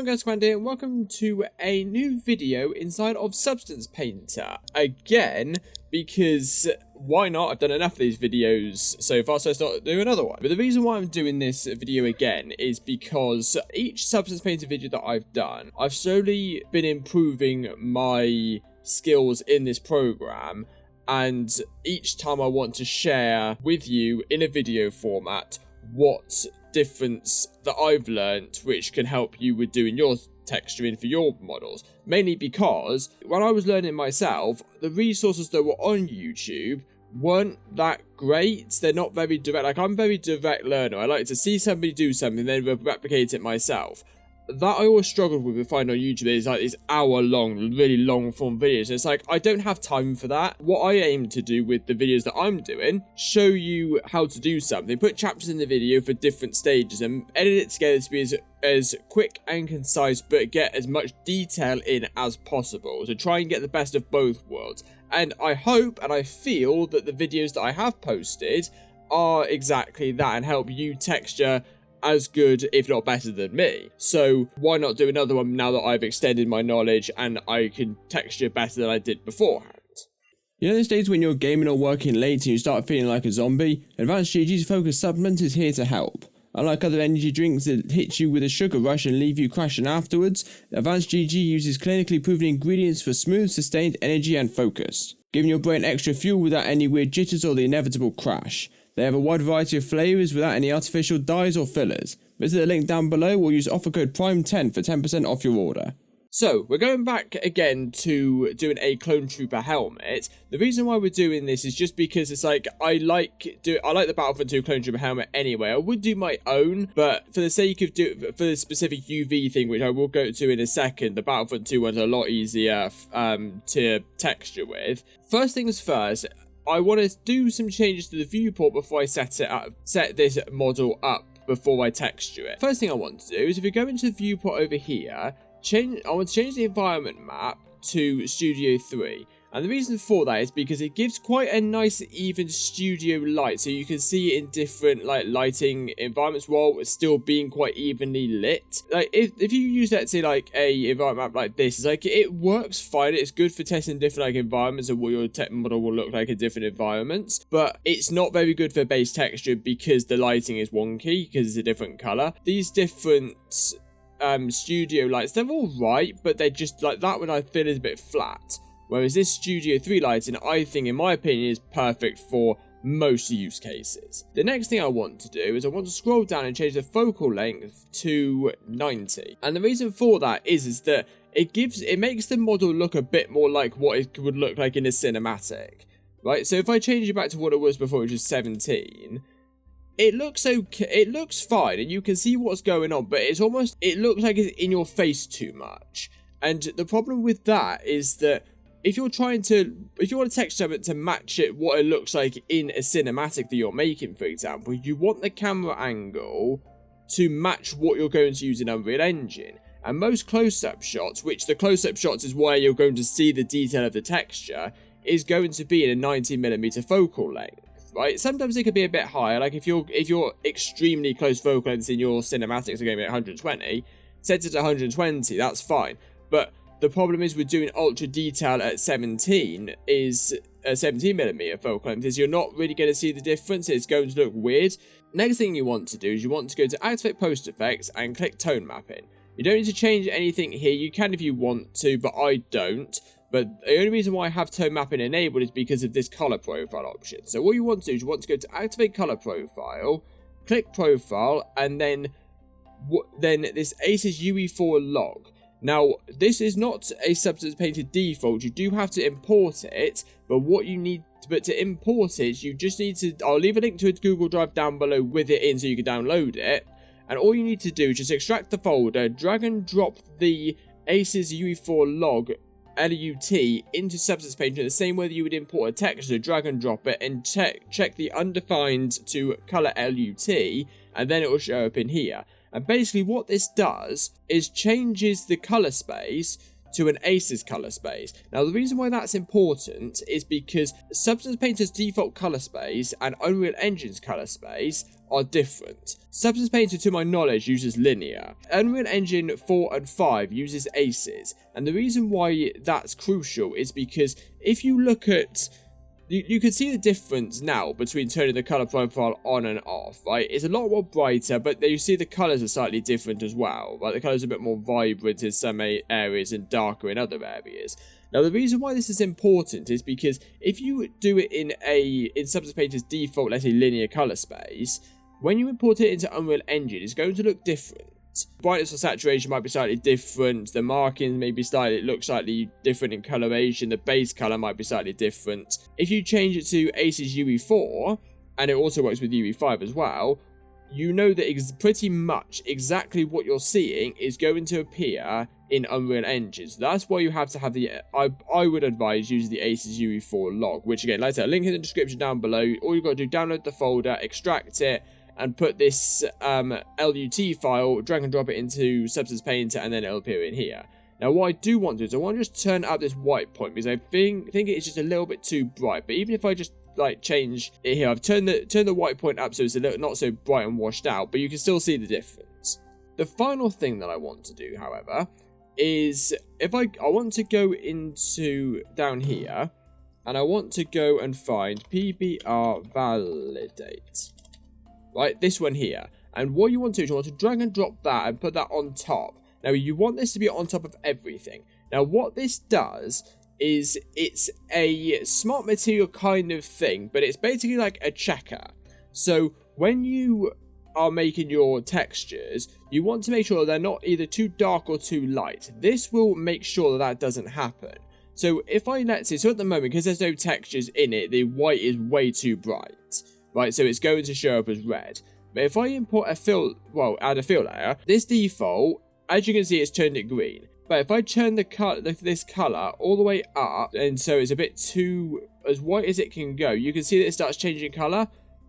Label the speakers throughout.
Speaker 1: on guys, Command here, and welcome to a new video inside of Substance Painter. Again, because why not? I've done enough of these videos so far, so I started to do another one. But the reason why I'm doing this video again is because each Substance Painter video that I've done, I've slowly been improving my skills in this program, and each time I want to share with you in a video format what difference that I've learnt which can help you with doing your texturing for your models. Mainly because when I was learning myself, the resources that were on YouTube weren't that great. They're not very direct. Like, I'm a very direct learner. I like to see somebody do something, then replicate it myself. That I always struggled with finding on YouTube is like these hour-long, really long-form videos. And it's like, I don't have time for that. What I aim to do with the videos that I'm doing, show you how to do something, put chapters in the video for different stages, and edit it together to be as quick and concise, but get as much detail in as possible. So try and get the best of both worlds. And I hope and I feel that the videos that I have posted are exactly that and help you texture as good, if not better than me. So why not do another one now that I've extended my knowledge and I can texture better than I did beforehand.
Speaker 2: You know those days when you're gaming or working late and you start feeling like a zombie? AdvancedGG's Focus Supplement is here to help. Unlike other energy drinks that hit you with a sugar rush and leave you crashing afterwards, AdvancedGG uses clinically proven ingredients for smooth, sustained energy and focus, giving your brain extra fuel without any weird jitters or the inevitable crash. They have a wide variety of flavours without any artificial dyes or fillers. Visit the link down below or use offer code PRIME10 for 10% off your order.
Speaker 1: So, we're going back again to doing a Clone Trooper helmet. The reason why we're doing this is just because it's like, I like the Battlefront 2 Clone Trooper helmet anyway. I would do my own, but for the sake of for the specific UV thing, which I will go to in a second, the Battlefront 2 one's a lot easier to texture with. First things first, I want to do some changes to the viewport before I set this model up before I texture it. First thing I want to do is, if you go into the viewport over here, I want to change the environment map to Studio 3. And the reason for that is because it gives quite a nice even studio light, so you can see it in different lighting environments while it's still being quite evenly lit. Like if you use, let's say, like a environment map like this, it's like it works fine. It's good for testing different environments and what your tech model will look like in different environments, but it's not very good for base texture because the lighting is wonky because it's a different color. These different studio lights, they're all right, but they're just like that one I feel is a bit flat. Whereas this Studio 3 lighting, I think, in my opinion, is perfect for most use cases. The next thing I want to do is I want to scroll down and change the focal length to 90. And the reason for that is that it makes the model look a bit more like what it would look like in a cinematic, right? So if I change it back to what it was before, which is 17, it looks okay. It looks fine, and you can see what's going on, but it looks like it's in your face too much. And the problem with that is that if you want to texture it to match it what it looks like in a cinematic that you're making, for example, you want the camera angle to match what you're going to use in Unreal Engine. And most close-up shots, which the close-up shots is where you're going to see the detail of the texture, is going to be in a 90mm focal length, right? Sometimes it could be a bit higher, like if you're extremely close focal lengths in your cinematics are going to be at 120, set it to 120, that's fine. But the problem is with doing ultra detail at 17 is a 17mm focal length, is you're not really going to see the difference. It's going to look weird. Next thing you want to do is you want to go to Activate Post Effects and click Tone Mapping. You don't need to change anything here. You can if you want to, but I don't. But the only reason why I have Tone Mapping enabled is because of this color profile option. So what you want to do is you want to go to Activate Color Profile, click Profile, and then this ACES UE4 log. Now, this is not a Substance Painter default. You do have to import it, but to import it, you just need to, I'll leave a link to a Google Drive down below with it in so you can download it. And all you need to do is just extract the folder, drag and drop the ACES UE4 log LUT into Substance Painter in the same way that you would import a texture, drag and drop it, and check the undefined to color LUT, and then it will show up in here. And basically what this does is changes the color space to an Aces color space. Now, the reason why that's important is because Substance Painter's default color space and Unreal Engine's color space are different. Substance Painter, to my knowledge, uses linear. Unreal Engine 4 and 5 uses Aces. And the reason why that's crucial is because if you look at you can see the difference now between turning the color profile on and off, right? It's a lot more brighter, but you see the colors are slightly different as well, right? The colors are a bit more vibrant in some areas and darker in other areas. Now, the reason why this is important is because if you do it in Substance Painter's default, let's say, linear color space, when you import it into Unreal Engine, it's going to look different. Brightness or saturation might be slightly different. The markings may be look slightly different in coloration. The base color might be slightly different. If you change it to Aces UE4, and it also works with UE5 as well, you know that pretty much exactly what you're seeing is going to appear in Unreal Engine. So that's why you have to have the, I would advise using the Aces UE4 log, which again, like I said, link in the description down below. All you've got to do, download the folder, extract it, and put this LUT file, drag and drop it into Substance Painter, and then it'll appear in here. Now, what I do want to do is I want to just turn up this white point, because I think it's just a little bit too bright. But even if I just like change it here, I've turned the white point up so it's a little not so bright and washed out, but you can still see the difference. The final thing that I want to do, however, is if I want to go into down here, and I want to go and find PBR validate. Right, this one here. And what you want to do is you want to drag and drop that and put that on top. Now, you want this to be on top of everything. Now, what this does is it's a smart material kind of thing, but it's basically like a checker. So when you are making your textures, you want to make sure they're not either too dark or too light. This will make sure that doesn't happen. So if I let's see, so at the moment, because there's no textures in it, the white is way too bright. Right, so it's going to show up as red. But if I import add a fill layer, this default, as you can see, it's turned it green. But if I turn this color all the way up, and so it's a bit too as white as it can go, you can see that it starts changing color,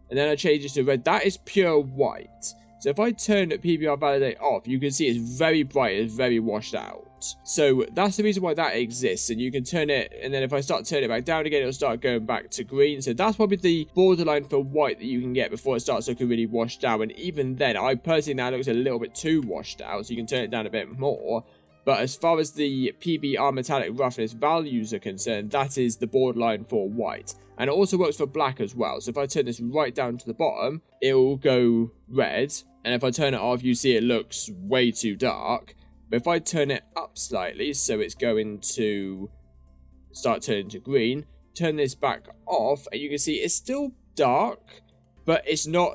Speaker 1: and then I change it to red. That is pure white. So if I turn PBR validate off, you can see it's very bright, it's very washed out. So that's the reason why that exists, and you can turn it, and then if I start turning it back down again, it'll start going back to green. So that's probably the borderline for white that you can get before it starts looking really washed out. And even then, I personally now looks a little bit too washed out, so you can turn it down a bit more. But as far as the PBR metallic roughness values are concerned, that is the borderline for white. And it also works for black as well. So if I turn this right down to the bottom, it will go red. And if I turn it off, you see it looks way too dark. But if I turn it up slightly, so it's going to start turning to green, turn this back off, and you can see it's still dark, but it's not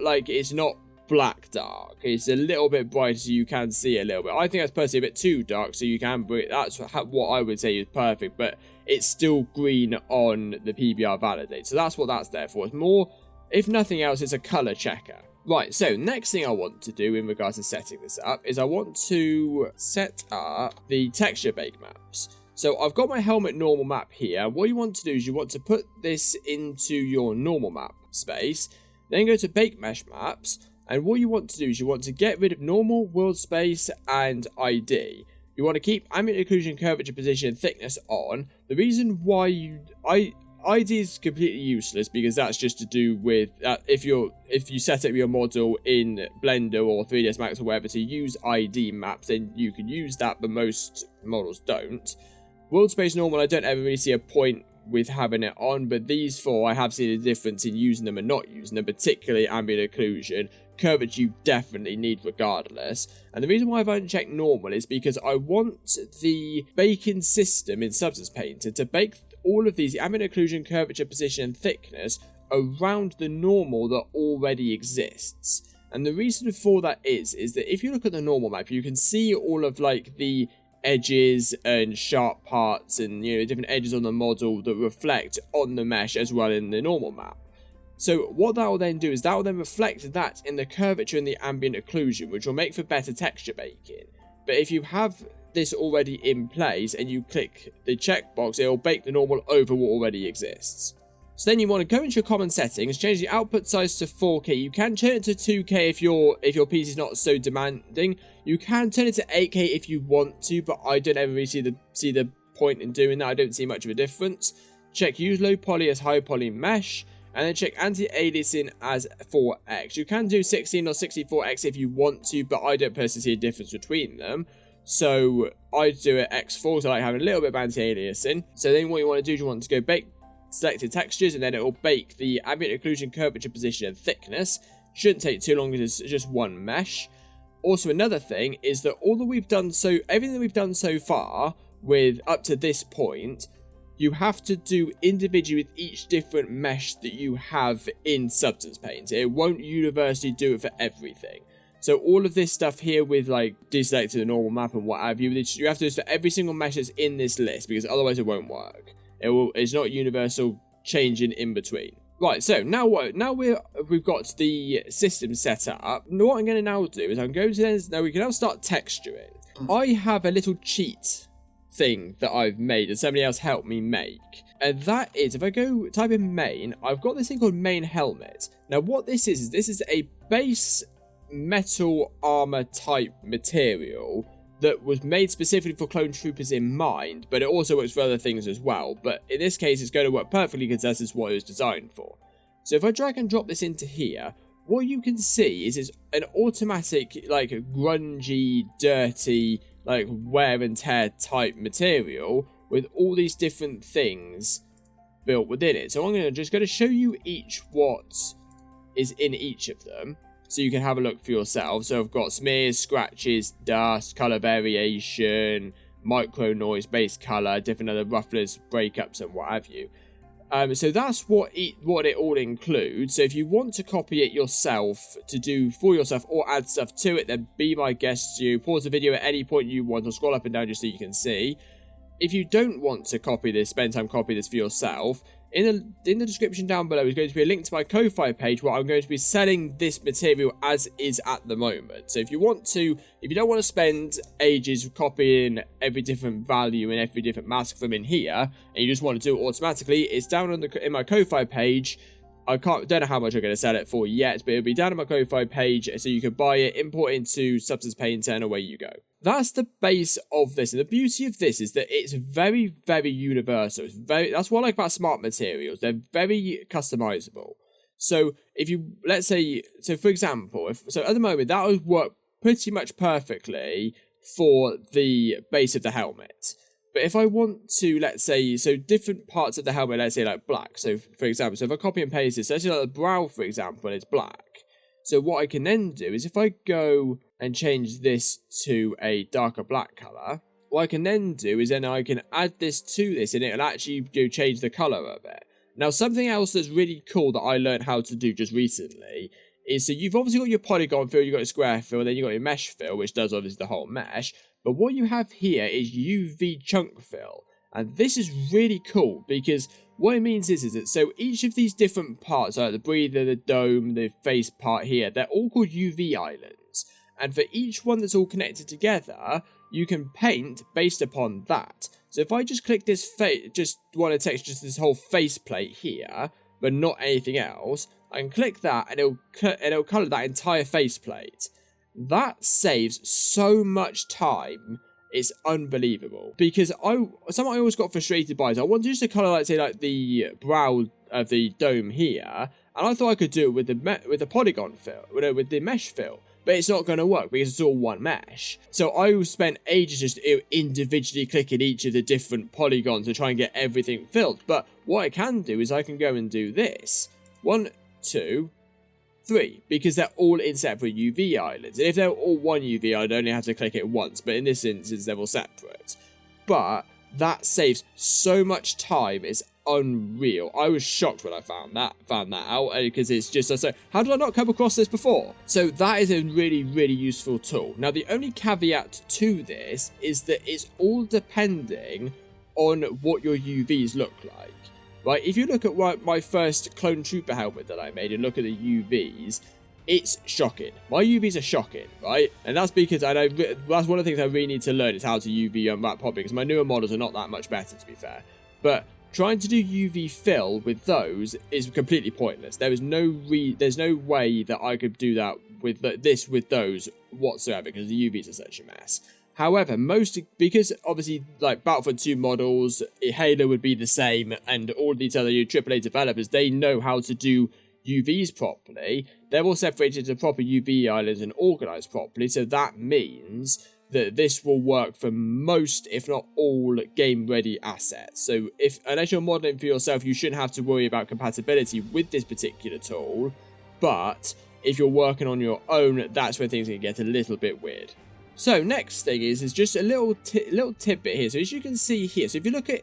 Speaker 1: black dark. It's a little bit brighter, so you can see a little bit. I think that's personally a bit too dark, so you can, that's what I would say is perfect, but it's still green on the PBR validate. So that's what that's there for. It's more, if nothing else, it's a color checker. Right, so next thing I want to do in regards to setting this up is I want to set up the texture bake maps. So I've got my helmet normal map here. What you want to do is you want to put this into your normal map space, then go to bake mesh maps, and what you want to do is you want to get rid of normal, world space, and ID. You want to keep ambient occlusion, curvature, position, and thickness on. The reason why ID is completely useless because that's just to do with if you set up your model in Blender or 3ds Max or whatever to use ID maps, then you can use that, but most models don't. World space normal, I don't ever really see a point with having it on, but these four I have seen a difference in using them and not using them, particularly ambient occlusion. Curvature you definitely need regardless, and the reason why I've unchecked normal is because I want the baking system in Substance Painter to bake all of these ambient occlusion, curvature, position, and thickness around the normal that already exists. And the reason for that is that if you look at the normal map, you can see all of like the edges and sharp parts and different edges on the model that reflect on the mesh as well in the normal map. So what that will then do is that will then reflect that in the curvature and the ambient occlusion, which will make for better texture baking. But if you have this already in place and you click the checkbox, it will bake the normal over what already exists. So then you want to go into your common settings, change the output size to 4K. You can turn it to 2K if your PC is not so demanding. You can turn it to 8K if you want to, but I don't ever really see the point in doing that. I don't see much of a difference. Check use low poly as high poly mesh, and then check anti-aliasing as 4x. You can do 16 or 64x if you want to, but I don't personally see a difference between them. So I do it x4, so I like having a little bit of anti-aliasing. So then what you want to do is you want to go bake selected textures, and then it will bake the ambient occlusion, curvature, position, and thickness. Shouldn't take too long because it's just one mesh. Also, another thing is that everything that we've done so far with up to this point, you have to do individually with each different mesh that you have in Substance Paint. It won't universally do it for everything. So all of this stuff here with like deselecting the normal map and what have you, you have to do this for every single mesh that's in this list, because otherwise it won't work. It's not universal changing in between. Right, so now we've got the system set up. What I'm going to now do is I'm going to now we can now start texturing. I have a little cheat thing that I've made and somebody else helped me make. And that is, if I go type in main, I've got this thing called main helmet. Now what this is a base metal armor type material that was made specifically for clone troopers in mind, but it also works for other things as well. But in this case, it's going to work perfectly because this is what it was designed for. So if I drag and drop this into here, what you can see is an automatic, like, grungy, dirty, like, wear and tear type material with all these different things built within it. So I'm just going to show you each what is in each of them, so you can have a look for yourself. So I've got smears, scratches, dust, color variation, micro noise, base color, different other rufflers, breakups, and what have you. So that's what it all includes. So if you want to copy it yourself to do for yourself or add stuff to it, then be my guest. You pause the video at any point you want, or scroll up and down just so you can see. If you don't want to copy this, spend time copy this for yourself, in the description down below is going to be a link to my KoFi page where I'm going to be selling this material as is at the moment. So if you don't want to spend ages copying every different value and every different mask from in here, and you just want to do it automatically, it's down in my KoFi page. I don't know how much I'm going to sell it for yet, but it'll be down on my KoFi page, so you can buy it, import it into Substance Paint, and away you go. That's the base of this, and the beauty of this is that it's very, very universal. That's what I like about smart materials. They're very customizable. So if you, let's say, so for example, at the moment, that would work pretty much perfectly for the base of the helmet. But if I want to, let's say, so different parts of the helmet, let's say like black. So for example, so if I copy and paste this, let's say like the brow, for example, and it's black. So what I can then do is if I go and change this to a darker black color, what I can then do is then I can add this to this and it'll actually change the color of it. Now, something else that's really cool that I learned how to do just recently is, so you've obviously got your polygon fill, you've got your square fill, then you've got your mesh fill, which does obviously the whole mesh. But what you have here is UV chunk fill. And this is really cool because what it means is that so each of these different parts, like the breather, the dome, the face part here, they're all called UV islands. And for each one that's all connected together, you can paint based upon that. So if I just click this just want to text just this whole face plate here, but not anything else, I can click that and it'll color that entire face plate. That saves so much time. It's unbelievable, because something I always got frustrated by is I wanted just to color, like, say, like the brow of the dome here, and I thought I could do it with the polygon fill, with the mesh fill, but it's not going to work because it's all one mesh. So I spent ages just individually clicking each of the different polygons to try and get everything filled. But what I can do is I can go and do this 1, 2, 3, because they're all in separate UV islands. And if they're all one UV island, I only have to click it once, but in this instance, they're all separate. But that saves so much time, it's unreal. I was shocked when I found that out, because it's just so, how did I not come across this before? So that is a really, really useful tool. Now, the only caveat to this is that it's all depending on what your UVs look like. Right, if you look at my first clone trooper helmet that I made and look at the UVs, it's shocking. My UVs are shocking, right? And that's because that's one of the things I really need to learn is how to UV unwrap properly, because my newer models are not that much better, to be fair. But trying to do UV fill with those is completely pointless. There's no way that I could do that with with those whatsoever, because the UVs are such a mess. However, because obviously like Battlefront 2 models, Halo would be the same, and all these other AAA developers, they know how to do UVs properly. They're all separated into proper UV islands and organized properly, so that means that this will work for most, if not all, game-ready assets. So unless you're modeling for yourself, you shouldn't have to worry about compatibility with this particular tool. But if you're working on your own, that's where things can get a little bit weird. So next thing is just a little tidbit here. So as you can see here, so if you look at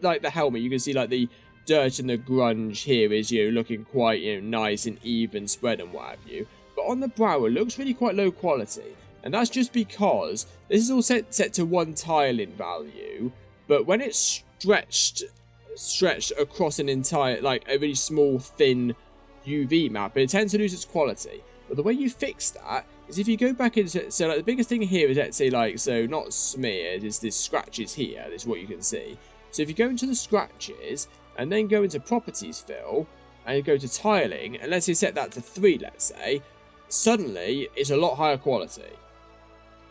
Speaker 1: like the helmet, you can see like the dirt and the grunge here is looking quite nice and even spread and what have you. But on the brow, it looks really quite low quality. And that's just because this is all set to one tiling value, but when it's stretched across an entire, like a really small, thin UV map, it tends to lose its quality. But the way you fix that is if you go back into, so like the biggest thing here is, let's say like, so not smeared, is this scratches here, this is what you can see. So if you go into the scratches, and then go into properties fill, and you go to tiling, and let's say set that to 3, let's say, suddenly it's a lot higher quality.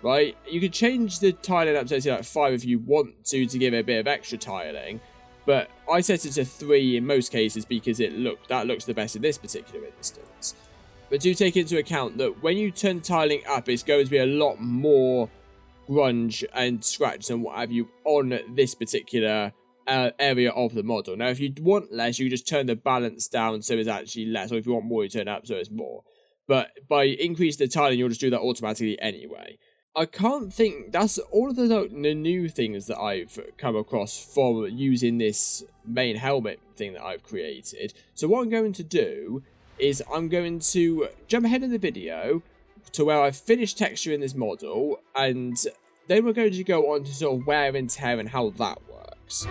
Speaker 1: Right, you could change the tiling up to say like 5 if you want to give it a bit of extra tiling, but I set it to 3 in most cases because that looks the best in this particular instance. But do take into account that when you turn tiling up, it's going to be a lot more grunge and scratch and what have you on this particular area of the model. Now, if you want less, you just turn the balance down so it's actually less, or if you want more, you turn it up so it's more. But by increasing the tiling, you'll just do that automatically anyway. I can't think, that's all of the new things that I've come across from using this main helmet thing that I've created. So what I'm going to do is I'm going to jump ahead in the video to where I've finished texturing this model, and then we're going to go on to sort of wear and tear and how that works.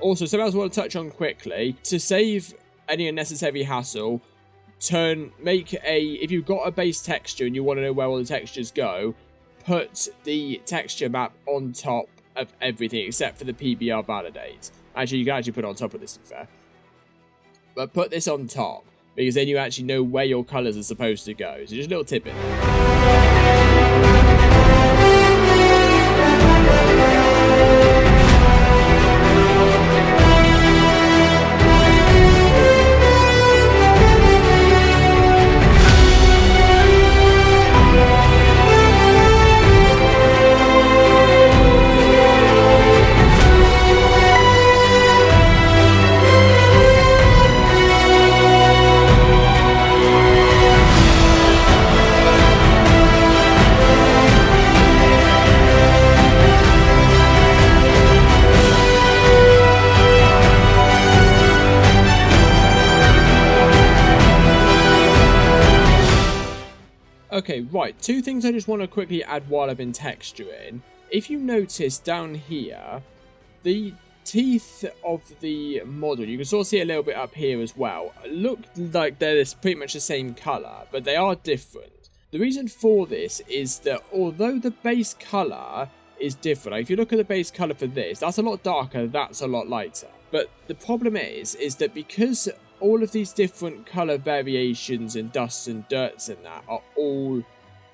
Speaker 1: Also, something else I want to touch on quickly, to save any unnecessary hassle, if you've got a base texture and you want to know where all the textures go, put the texture map on top of everything except for the PBR validate. Actually, you can actually put it on top of this, to be fair. But put this on top, because then you actually know where your colours are supposed to go. So just a little tidbit. Okay, right, 2 things I just want to quickly add while I've been texturing. If you notice down here, the teeth of the model, you can sort of see a little bit up here as well, look like they're pretty much the same colour, but they are different. The reason for this is that although the base colour is different, like if you look at the base colour for this, that's a lot darker, that's a lot lighter. But the problem is that because all of these different colour variations and dusts and dirts and that are all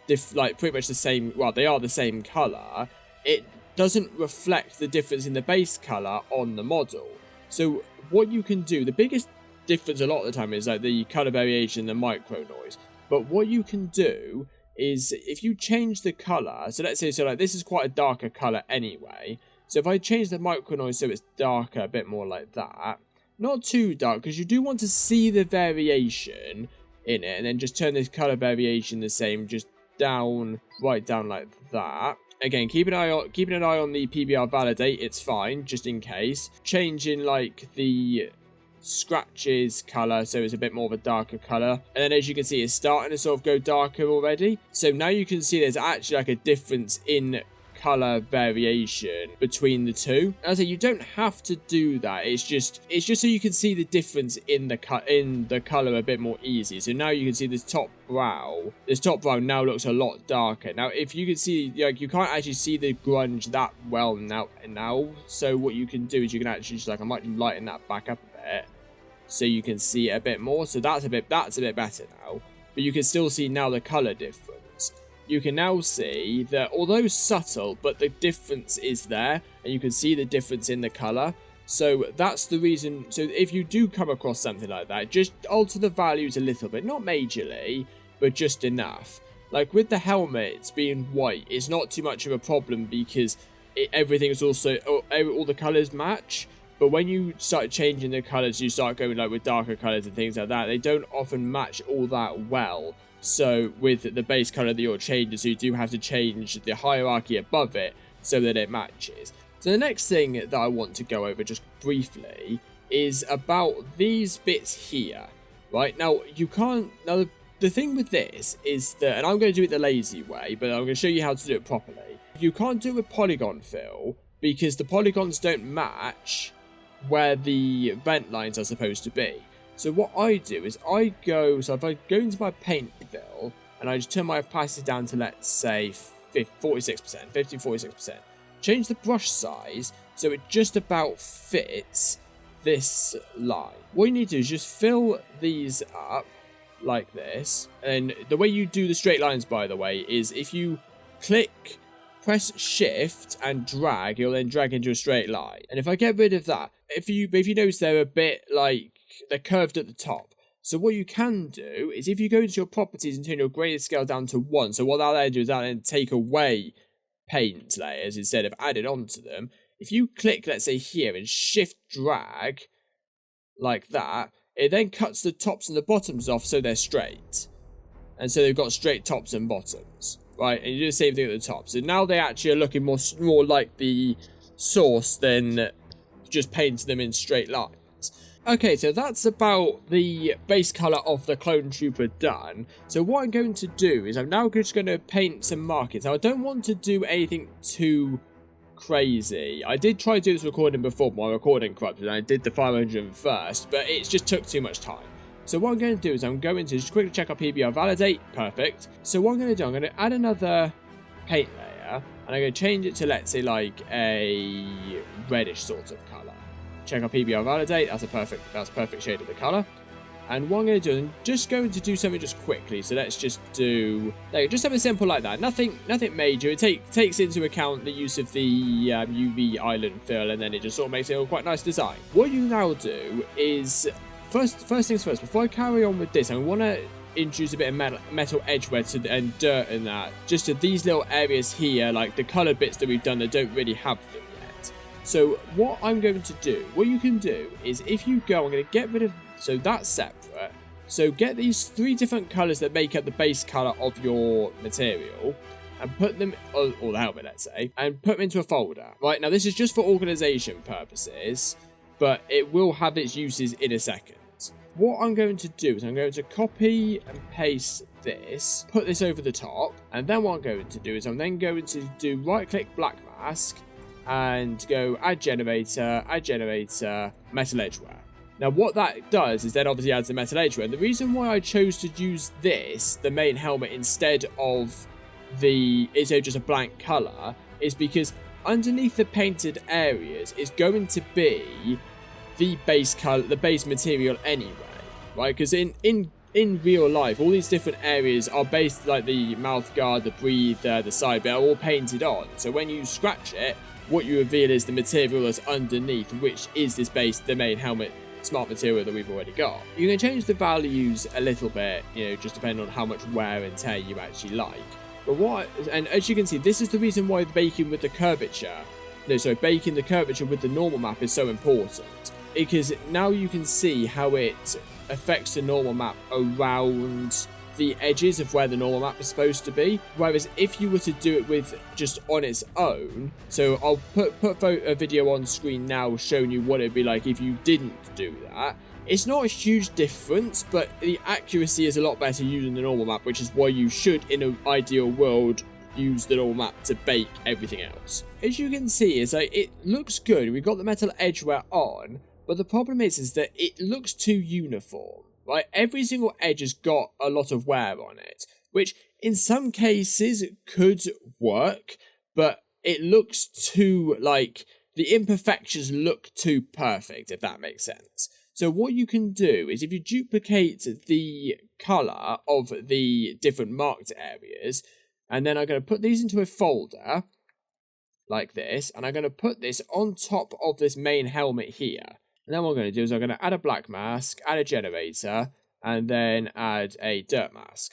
Speaker 1: pretty much the same, well, they are the same colour, it doesn't reflect the difference in the base colour on the model. So what you can do, the biggest difference a lot of the time is like the colour variation and the micro noise. But what you can do is if you change the colour, so let's say, so like this is quite a darker colour anyway. So if I change the micro noise so it's darker, a bit more like that, not too dark, because you do want to see the variation in it, and then just turn this colour variation the same, just down, right down like that. Again, keeping an eye on the PBR validate, it's fine, just in case. Changing like the scratches colour, so it's a bit more of a darker colour. And then as you can see, it's starting to sort of go darker already. So now you can see there's actually like a difference in color variation between the two. As I say, you don't have to do that. It's just so you can see the difference in the color a bit more easy. So now you can see this top brow now looks a lot darker. Now if you can see, like, you can't actually see the grunge that well now, so what you can do is you can actually just, like, I might lighten that back up a bit so you can see it a bit more. So that's a bit better now, but you can still see now the color difference. You can now see that although subtle, but the difference is there, and you can see the difference in the color. So that's the reason. So if you do come across something like that, just alter the values a little bit, not majorly, but just enough. Like with the helmets being white, it's not too much of a problem because everything is also, all the colors match. But when you start changing the colors, you start going like with darker colors and things like that, they don't often match all that well. So with the base color that you're changing, so you do have to change the hierarchy above it so that it matches. So the next thing that I want to go over just briefly is about these bits here, right? Now, the thing with this is that, and I'm going to do it the lazy way, but I'm going to show you how to do it properly. You can't do it with polygon fill because the polygons don't match where the vent lines are supposed to be. So what I do is so if I go into my paint fill and I just turn my opacity down to, let's say, 46%, change the brush size so it just about fits this line. What you need to do is just fill these up like this. And the way you do the straight lines, by the way, is if you press shift and drag, you'll then drag into a straight line. And if I get rid of that, if you notice they're a bit like they're curved at the top. So what you can do is if you go into your properties and turn your grayscale down to 1, so what that'll do is that'll then take away paint layers instead of added onto them. If you click, let's say here, and shift drag like that, it then cuts the tops and the bottoms off so they're straight. And so they've got straight tops and bottoms, right? And you do the same thing at the top. So now they actually are looking more like the source than just painting them in straight lines. Okay, so that's about the base colour of the Clone Trooper done. So what I'm going to do is I'm now just going to paint some markings. Now, I don't want to do anything too crazy. I did try to do this recording before, but my recording corrupted, and I did the 500 first, but it just took too much time. So what I'm going to do is I'm going to just quickly check our PBR validate. Perfect. So what I'm going to do, I'm going to add another paint layer, and I'm going to change it to, let's say, like a reddish sort of colour. Check our PBR validate. That's perfect shade of the color. And what I'm going to do, I'm just going to do something just quickly. So let's just do just something simple like that. Nothing major. It takes into account the use of the UV island fill, and then it just sort of makes it a quite nice design. What you now do is first things first. Before I carry on with this, I want to introduce a bit of metal edgewear and dirt and that, just to these little areas here, like the colored bits that we've done that don't really have them. So what I'm going to do, what you can do is if you go, I'm going to get rid of, so that's separate. So get these 3 different colors that make up the base color of your material and put them, or the helmet, let's say, and put them into a folder. Right, now this is just for organization purposes, but it will have its uses in a second. What I'm going to do is I'm going to copy and paste this, put this over the top, and then what I'm going to do is I'm then going to do right-click black mask, and go add generator, metal edgeware. Now what that does is then obviously adds the metal edgeware. And the reason why I chose to use this, the main helmet, instead of just a blank colour, is because underneath the painted areas is going to be the base color, the base material anyway, right? Because in real life, all these different areas are based, like the mouth guard, the breather, the side bit, are all painted on. So when you scratch it, what you reveal is the material that's underneath, which is this base, the main helmet smart material that we've already got. You can change the values a little bit, just depending on how much wear and tear you actually like. But and as you can see, this is the reason why baking the curvature with the normal map is so important. Because now you can see how it affects the normal map around the edges of where the normal map is supposed to be, whereas if you were to do it with just on its own, so I'll put a video on screen now showing you what it'd be like if you didn't do that. It's not a huge difference, but the accuracy is a lot better using the normal map, which is why you should, in an ideal world, use the normal map to bake everything else. As you can see, it's like it looks good. We've got the metal edgeware on, but the problem is that it looks too uniform. Right? Every single edge has got a lot of wear on it, which in some cases could work, but it looks too, like, the imperfections look too perfect, if that makes sense. So what you can do is if you duplicate the colour of the different marked areas, and then I'm going to put these into a folder, like this, and I'm going to put this on top of this main helmet here. And then what I'm going to do is I'm going to add a black mask, add a generator, and then add a dirt mask.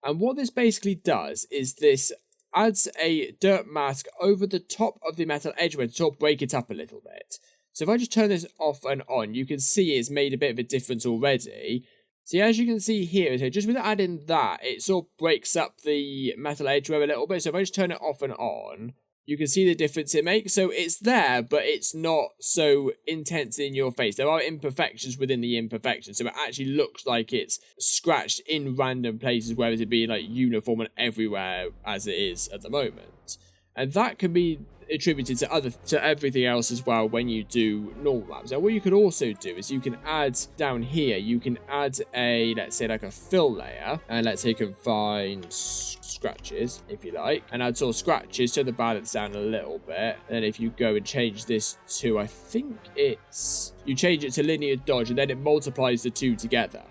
Speaker 1: And what this basically does is this adds a dirt mask over the top of the metal edgeware to sort of break it up a little bit. So if I just turn this off and on, you can see it's made a bit of a difference already. See, as you can see here, so just with adding that, it sort of breaks up the metal edgeware a little bit. So if I just turn it off and on, you can see the difference it makes. So it's there, but it's not so intense in your face. There are imperfections within the imperfections. So it actually looks like it's scratched in random places, whereas it'd be like uniform and everywhere as it is at the moment. And that can be attributed to everything else as well when you do normal maps. Now what you could also do is you can add down here, you can add a, let's say like a fill layer, and let's say you can find scratches if you like, and add sort of scratches, turn the balance down a little bit. And then if you go and change this to, I think it's, you change it to linear dodge, and then it multiplies the two together.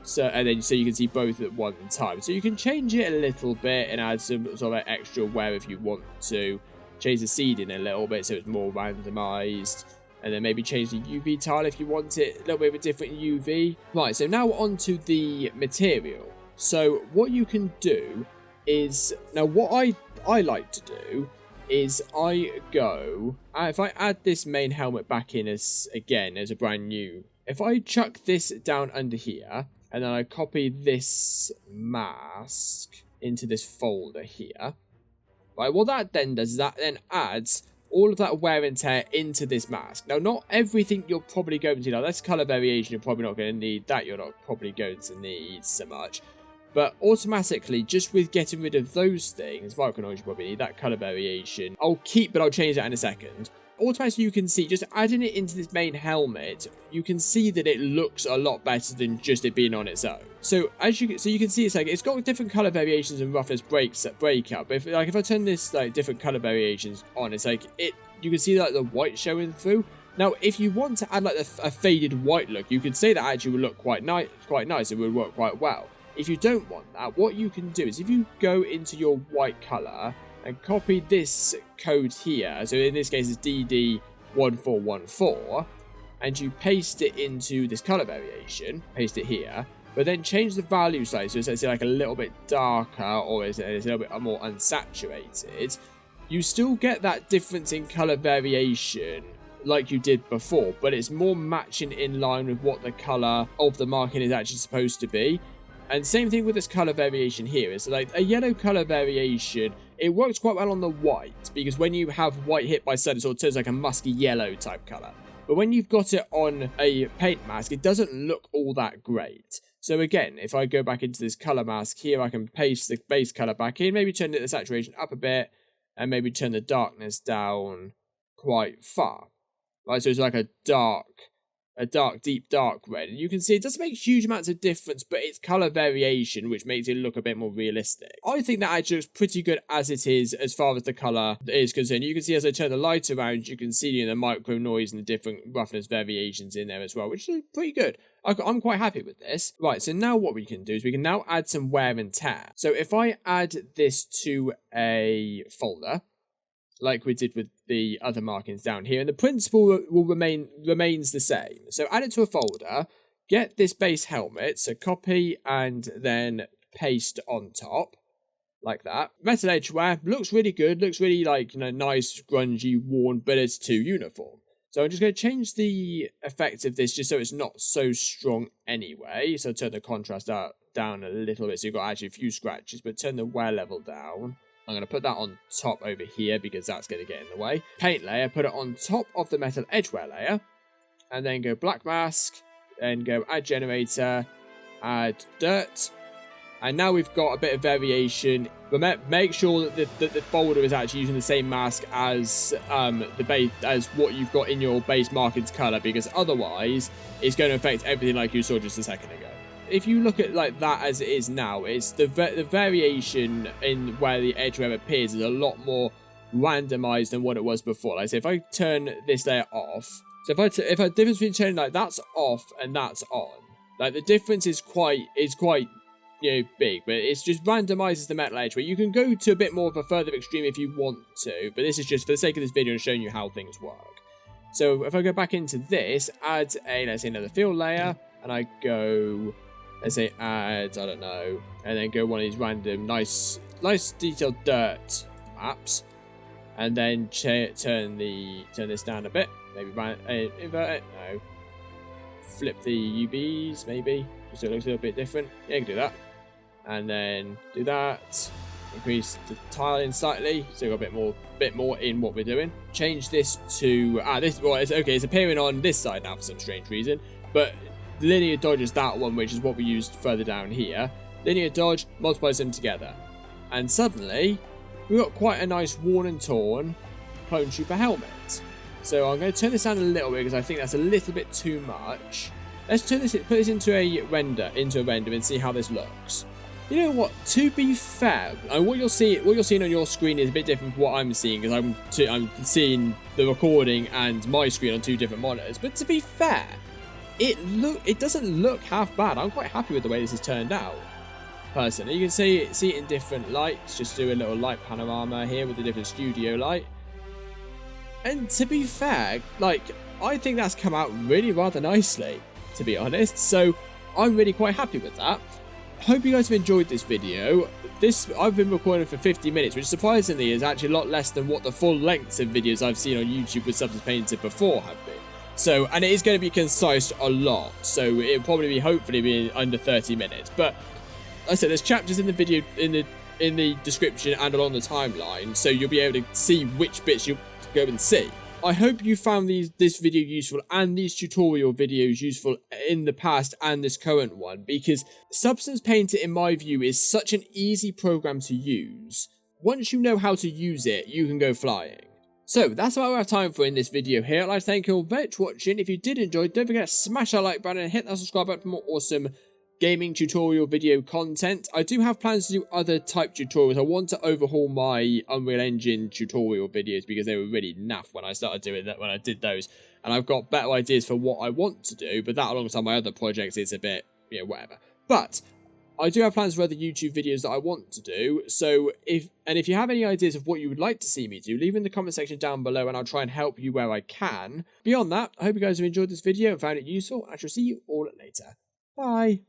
Speaker 1: So, and then so you can see both at one time. So you can change it a little bit and add some sort of extra wear if you want to. Change the seeding a little bit so it's more randomized, and then maybe change the UV tile if you want it a little bit of a different UV. Right, so now on to the material. So what you can do is, now what I like to do is I go, if I add this main helmet back in as a brand new, if I chuck this down under here, and then I copy this mask into this folder here. Right, what that then does is that then adds all of that wear and tear into this mask. Now, not everything you're probably going to need. That's colour variation you're probably not going to need. That you're not probably going to need so much. But automatically, just with getting rid of those things, Vital Noise you probably need, that colour variation, I'll keep, but I'll change that in a second. Automatically, you can see, just adding it into this main helmet, you can see that it looks a lot better than just it being on its own. So as you can see, it's like it's got different color variations and roughness breakup. If I turn this like different color variations on, it's like you can see like the white showing through. Now, if you want to add like a faded white look, you could say that actually would look quite nice. It would work quite well. If you don't want that, what you can do is if you go into your white color and copy this code here, so in this case it's DD1414, and you paste it into this color variation, paste it here, but then change the value slightly, so it's like a little bit darker, or it's a little bit more unsaturated, you still get that difference in color variation like you did before, but it's more matching in line with what the color of the marking is actually supposed to be. And same thing with this color variation here. It's like a yellow color variation. It works quite well on the white, because when you have white hit by sun, it sort of turns like a musky yellow type color. But when you've got it on a paint mask, it doesn't look all that great. So again, if I go back into this color mask here, I can paste the base color back in, maybe turn the saturation up a bit, and maybe turn the darkness down quite far. Right, so it's like a deep dark red, and you can see it doesn't make huge amounts of difference, but it's color variation which makes it look a bit more realistic. I think that actually looks pretty good as it is, as far as the color is concerned. You can see as I turn the light around, you can see the micro noise and the different roughness variations in there as well, which is pretty good. I'm quite happy with this. Right, so now what we can do is we can now add some wear and tear. So if I add this to a folder, like we did with the other markings down here, and the principle remains the same. So add it to a folder, get this base helmet, so copy and then paste on top, like that. Metal edgeware looks really good, looks really like, nice, grungy, worn, but it's too uniform. So I'm just going to change the effect of this just so it's not so strong anyway. So turn the contrast down a little bit, so you've got actually a few scratches, but turn the wear level down. I'm going to put that on top over here because that's going to get in the way. Paint layer, put it on top of the metal edgeware layer. And then go black mask. Then go add generator. Add dirt. And now we've got a bit of variation. But make sure that the folder is actually using the same mask as the base, as what you've got in your base markings color, because otherwise it's going to affect everything like you saw just a second ago. If you look at like that as it is now, it's the variation in where the edge web appears is a lot more randomized than what it was before. Like I say, if I turn this layer off, so if I difference between turning like that's off and that's on, like the difference is quite big, but it's just randomizes the metal edge, where you can go to a bit more of a further extreme if you want to, but this is just for the sake of this video and showing you how things work. So if I go back into this, add let's say another field layer, and I go, let's say add, I don't know, and then go one of these random nice detailed dirt maps, and then turn this down a bit, maybe invert it, no, flip the UVs maybe, just so it looks a little bit different. Yeah, you can do that. And then do that. Increase the tiling slightly, so you've got a bit more in what we're doing. Change this to this. Well, it's appearing on this side now for some strange reason. But linear dodge is that one, which is what we used further down here. Linear dodge multiplies them together, and suddenly we've got quite a nice worn and torn clone trooper helmet. So I'm going to turn this down a little bit because I think that's a little bit too much. Let's put this into a render, and see how this looks. You know what? To be fair, and what you're seeing on your screen is a bit different from what I'm seeing, because I'm seeing the recording and my screen on two different monitors. But to be fair, it doesn't look half bad. I'm quite happy with the way this has turned out, personally. You can see it in different lights. Just do a little light panorama here with a different studio light. And to be fair, like, I think that's come out really rather nicely, to be honest. So I'm really quite happy with that. Hope you guys have enjoyed this video. I've been recording for 50 minutes, which surprisingly is actually a lot less than what the full lengths of videos I've seen on YouTube with Substance Painted before have been. So, and it is going to be concise a lot, so it'll probably hopefully be under 30 minutes. But like I said, there's chapters in the video in the description and along the timeline, so you'll be able to see which bits you go and see. I hope you found this video useful and these tutorial videos useful in the past and this current one, because Substance Painter, in my view, is such an easy program to use. Once you know how to use it, you can go flying. So that's all I have time for in this video here. I'd like to thank you all very much for watching. If you did enjoy, don't forget to smash that like button and hit that subscribe button for more awesome gaming tutorial video content. I do have plans to do other type tutorials. I want to overhaul my Unreal Engine tutorial videos because they were really naff when I started doing that, when I did those, and I've got better ideas for what I want to do, but that alongside my other projects is a bit, whatever. But I do have plans for other YouTube videos that I want to do, so if you have any ideas of what you would like to see me do, leave in the comment section down below and I'll try and help you where I can. Beyond that, I hope you guys have enjoyed this video and found it useful. I shall see you all later. Bye.